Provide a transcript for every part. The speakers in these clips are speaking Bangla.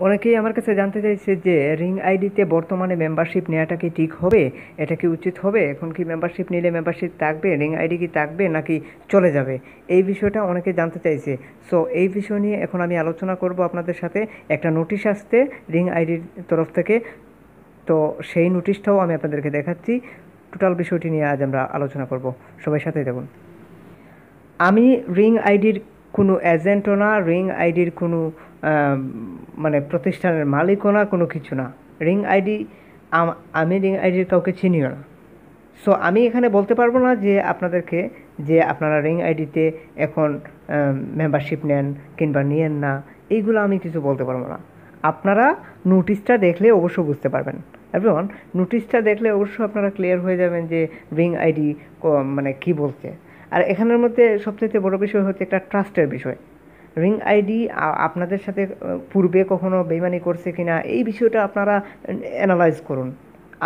অনেকেই আমার কাছে জানতে চাইছে যে রিং আইডিতে বর্তমানে মেম্বারশিপ নেওয়াটা কি ঠিক হবে, এটা কি উচিত হবে, এখন কি মেম্বারশিপ নিলে মেম্বারশিপ থাকবে, রিং আইডি কি থাকবে নাকি চলে যাবে, এই বিষয়টা অনেকে জানতে চাইছে। সো এই বিষয় নিয়ে এখন আমি আলোচনা করব আপনাদের সাথে। একটা নোটিশ আসছে রিং আইডির তরফ থেকে, তো সেই নোটিশটাও আমি আপনাদেরকে দেখাচ্ছি। টোটাল বিষয়টি নিয়ে আজ আমরা আলোচনা করব, সবাই সাথেই দেখুন। আমি রিং আইডির কোনো এজেন্টও না, রিং আইডির কোনো মানে প্রতিষ্ঠানের মালিকও না, কোনো কিছু না। রিং আইডি আমি রিং আইডির কাউকে চিনিও না। সো আমি এখানে বলতে পারবো না যে আপনাদেরকে যে আপনারা রিং আইডিতে এখন মেম্বারশিপ নেন কিংবা নিয়েন না, এইগুলো আমি কিছু বলতে পারবো না। আপনারা নোটিশটা দেখলে অবশ্য বুঝতে পারবেন। এবং নোটিশটা দেখলে অবশ্য আপনারা ক্লিয়ার হয়ে যাবেন যে রিং আইডি মানে কি বলছে। আর এখানের মধ্যে সবথেকে বড় বিষয় হচ্ছে একটা ট্রাস্টের বিষয়। রিং আইডি আপনাদের সাথে পূর্বে কখনো বেইমানি করছে কিনা, এই বিষয়টা আপনারা অ্যানালাইজ করুন।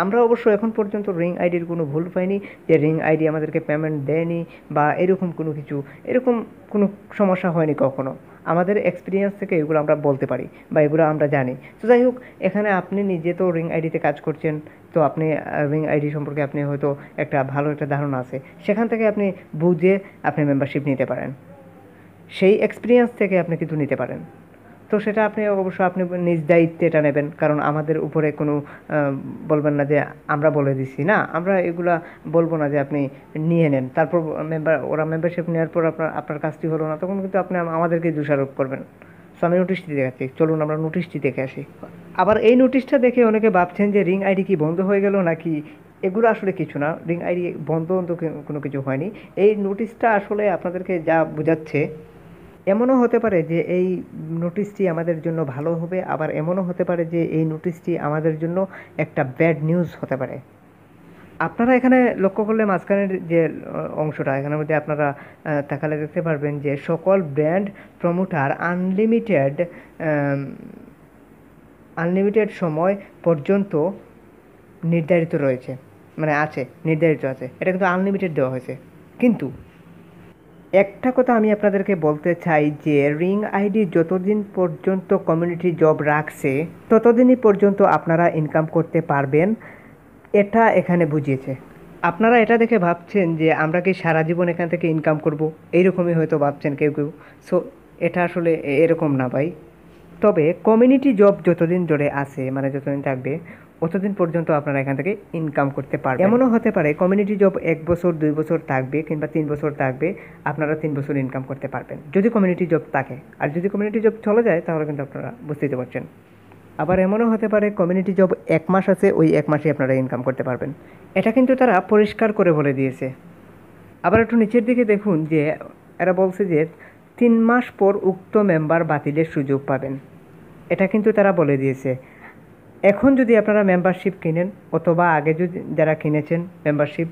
আমরা অবশ্য এখন পর্যন্ত রিং আইডির কোনো ভুল পাইনি যে রিং আইডি আমাদেরকে পেমেন্ট দেয়নি বা এরকম কোনো কিছু, এরকম কোনো সমস্যা হয়নি কখনো। আমাদের এক্সপিরিয়েন্স থেকে এগুলো আমরা বলতে পারি বা এগুলো আমরা জানি। তো যাই হোক, এখানে আপনি নিজে তো রিং আইডিতে কাজ করছেন, তো আপনি রিং আইডি সম্পর্কে আপনি হয়তো একটা ভালো একটা ধারণা আছে, সেখান থেকে আপনি বুঝে আপনি মেম্বারশিপ নিতে পারেন। সেই এক্সপিরিয়েন্স থেকে আপনি কিন্তু নিতে পারেন। তো সেটা আপনি অবশ্য আপনি নিজ দায়িত্বে এটা নেবেন, কারণ আমাদের উপরে কোনো বলবেন না যে আমরা বলে দিছি না, আমরা এগুলা বলবো না যে আপনি নিয়ে নেন, তারপর ওরা মেম্বারশিপ নেওয়ার পর আপনার আপনার কাজটি হলো না, তখন কিন্তু আপনি আমাদেরকে দোষারোপ করবেন। সো আমি নোটিশটি দেখাচ্ছি, চলুন আমরা নোটিশটি দেখে আসি। আবার এই নোটিশটা দেখে অনেকে ভাবছেন যে রিং আইডি কি বন্ধ হয়ে গেল নাকি, এগুলো আসলে কিছু না, রিং আইডি বন্ধ বন্ধ কোনো কিছু হয়নি। এই নোটিশটা আসলে আপনাদেরকে যা বোঝাচ্ছে, এমনও হতে পারে যে এই নোটিশটি আমাদের জন্য ভালো হবে, আবার এমনও হতে পারে যে এই নোটিশটি আমাদের জন্য একটা ব্যাড নিউজ হতে পারে। আপনারা এখানে লক্ষ্য করলে মাঝখানের যে অংশটা, এখানের মধ্যে আপনারা তাকালে দেখতে পারবেন যে সকল ব্র্যান্ড প্রমোটার আনলিমিটেড সময় পর্যন্ত নির্ধারিত রয়েছে, মানে আছে, নির্ধারিত আছে, এটা কিন্তু আনলিমিটেড দেওয়া হয়েছে। কিন্তু একটা কথা আমি আপনাদেরকে বলতে চাই যে রিং আইডি যতদিন পর্যন্ত কমিউনিটি জব রাখছে ততদিনই পর্যন্ত আপনারা ইনকাম করতে পারবেন, এটা এখানে বুঝিয়েছে। আপনারা এটা দেখে ভাবছেন যে আমরা কি সারা জীবন এখান থেকে ইনকাম করব, এইরকমই হয়তো ভাবছেন কেউ কেউ। সো এটা আসলে এরকম না ভাই। তবে কমিউনিটি জব যতদিন ধরে আছে, মানে যতদিন থাকবে, অতদিন পর্যন্ত আপনারা এখান থেকে ইনকাম করতে পারবেন। এমনও হতে পারে কমিউনিটি জব 1 বছর 2 বছর থাকবে কিংবা 3 বছর থাকবে, আপনারা 3 বছর ইনকাম করতে পারবেন যদি কমিউনিটি জব থাকে। আর যদি কমিউনিটি জব চলে যায় তাহলে কিন্তু আপনারা বুঝতেই পারছেন। আবার এমনও হতে পারে কমিউনিটি জব 1 মাস আছে, ওই 1 মাসে আপনারা ইনকাম করতে পারবেন। এটা কিন্তু তারা পরিষ্কার করে বলে দিয়েছে। আবার একটু নিচের দিকে দেখুন যে এরা বলছে যে 3 মাস পর উক্ত মেম্বার বাতিলের সুযোগ পাবেন, এটা কিন্তু তারা বলে দিয়েছে। এখন যদি আপনারা মেম্বারশিপ কিনেন অথবা আগে যদি যারা কিনেছেন মেম্বারশিপ,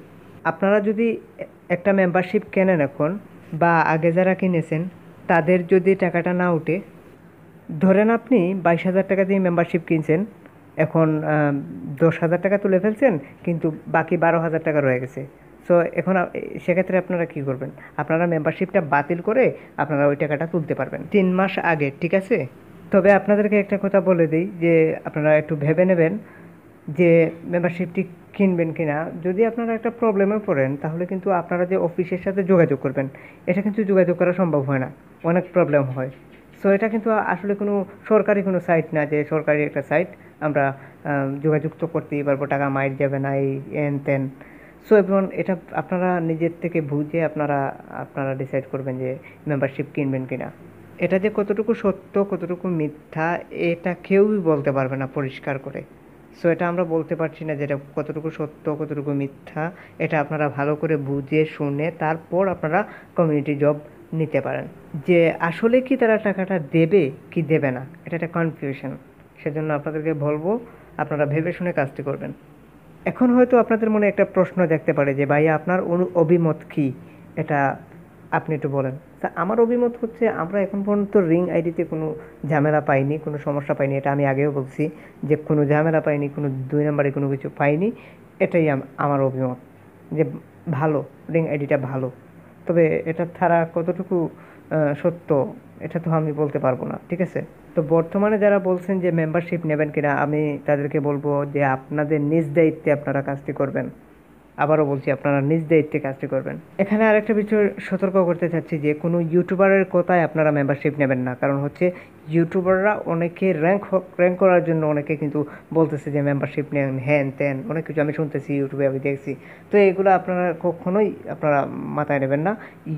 আপনারা যদি একটা মেম্বারশিপ কেনেন এখন বা আগে যারা কিনেছেন, তাদের যদি টাকাটা না উঠে, ধরেন আপনি 22,000 টাকা দিয়ে মেম্বারশিপ কিনছেন, এখন 10,000 টাকা তুলে ফেলছেন, কিন্তু বাকি 12,000 টাকা রয়ে গেছে। সো এখন সেক্ষেত্রে আপনারা কী করবেন, আপনারা মেম্বারশিপটা বাতিল করে আপনারা ওই টাকাটা তুলতে পারবেন 3 মাস আগে, ঠিক আছে? তবে আপনাদেরকে একটা কথা বলে দিই যে আপনারা একটু ভেবে নেবেন যে মেম্বারশিপটি কিনবেন কিনা। যদি আপনারা একটা প্রবলেমে পড়েন তাহলে কিন্তু আপনারা যে অফিসের সাথে যোগাযোগ করবেন, এটা কিন্তু যোগাযোগ করা সম্ভব হয় না, অনেক প্রবলেম হয়। সো এটা কিন্তু আসলে কোনো সরকারি কোনো সাইট না যে সরকারি একটা সাইট আমরা যোগাযোগ তো করতেই পারবো, টাকা মাইর যাবে না, এই এন তেন। সো এবং এটা আপনারা নিজের থেকে বুঝে আপনারা আপনারা ডিসাইড করবেন যে মেম্বারশিপ কিনবেন কিনা। এটা যে কতটুকু সত্য কতটুকু মিথ্যা এটা কেউই বলতে পারবে না পরিষ্কার করে। সো এটা আমরা বলতে পারছি না যে এটা কতটুকু সত্য কতটুকু মিথ্যা, এটা আপনারা ভালো করে বুঝে শুনে তারপর আপনারা কমিউনিটি জব নিতে পারেন। যে আসলে কি তারা টাকাটা দেবে কি দেবে না, এটা একটা কনফিউশন। সেজন্য আপনাদেরকে বলবো আপনারা ভেবে শুনে কাজটি করবেন। এখন হয়তো আপনাদের মনে একটা প্রশ্ন দেখতে পারে যে ভাই আপনার অভিমত কি, এটা আপনি একটু বলেন। তা আমার অভিমত হচ্ছে আমরা এখন পর্যন্ত রিং আইডিতে কোনো ঝামেলা পাইনি, কোনো সমস্যা পাইনি, এটা আমি আগেও বলছি যে কোনো ঝামেলা পাইনি, কোনো 2 নম্বরে কোনো কিছু পাইনি। এটাই আমার অভিমত যে ভালো, রিং আইডিটা ভালো। তবে এটা ছাড়া কতটুকু সত্য এটা তো আমি বলতে পারবো না, ঠিক আছে? তো বর্তমানে যারা বলছেন যে মেম্বারশিপ নেবেন কিনা, আমি তাদেরকে বলবো যে আপনাদের নিজ দায়িত্বে আপনারা কাজটি করবেন। আবারও বলছি, আপনারা নিজ দায়িত্বে কাজটি করবেন। এখানে আরেকটা বিষয় সতর্ক করতে চাচ্ছি যে কোনো ইউটিউবারের কথায় আপনারা মেম্বারশিপ নেবেন না। কারণ হচ্ছে ইউটিউবাররা অনেকে র্যাঙ্ক করার জন্য অনেকে কিন্তু বলতেছে যে মেম্বারশিপ নেন, হ্যান ত্যান অনেক কিছু আমি শুনতেছি, ইউটিউবে আমি দেখছি। তো এগুলো আপনারা কখনোই আপনারা মাথায় নেবেন না।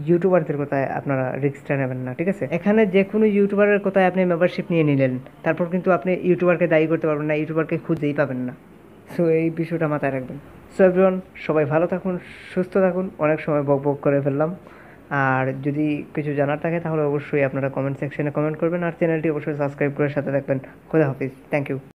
ইউটিউবারদের কথায় আপনারা রিস্কটা নেবেন না, ঠিক আছে? এখানে যে কোনো ইউটিউবারের কথায় আপনি মেম্বারশিপ নিয়ে নিলেন, তারপর কিন্তু আপনি ইউটিউবারকে দায়ী করতে পারবেন না, ইউটিউবারকে খুঁজেই পাবেন না। সো এই বিষয়টা মাথায় রাখবেন। সো এভরিওয়ান, সবাই ভালো থাকুন, সুস্থ থাকুন। অনেক সময় বক বক করে ফেললাম। আর যদি কিছু জানার থাকে তাহলে অবশ্যই আপনারা কমেন্ট সেকশনে কমেন্ট করবেন, আর চ্যানেলটি অবশ্যই সাবস্ক্রাইব করে সাথে থাকবেন। খোদা হাফিজ, থ্যাংক ইউ।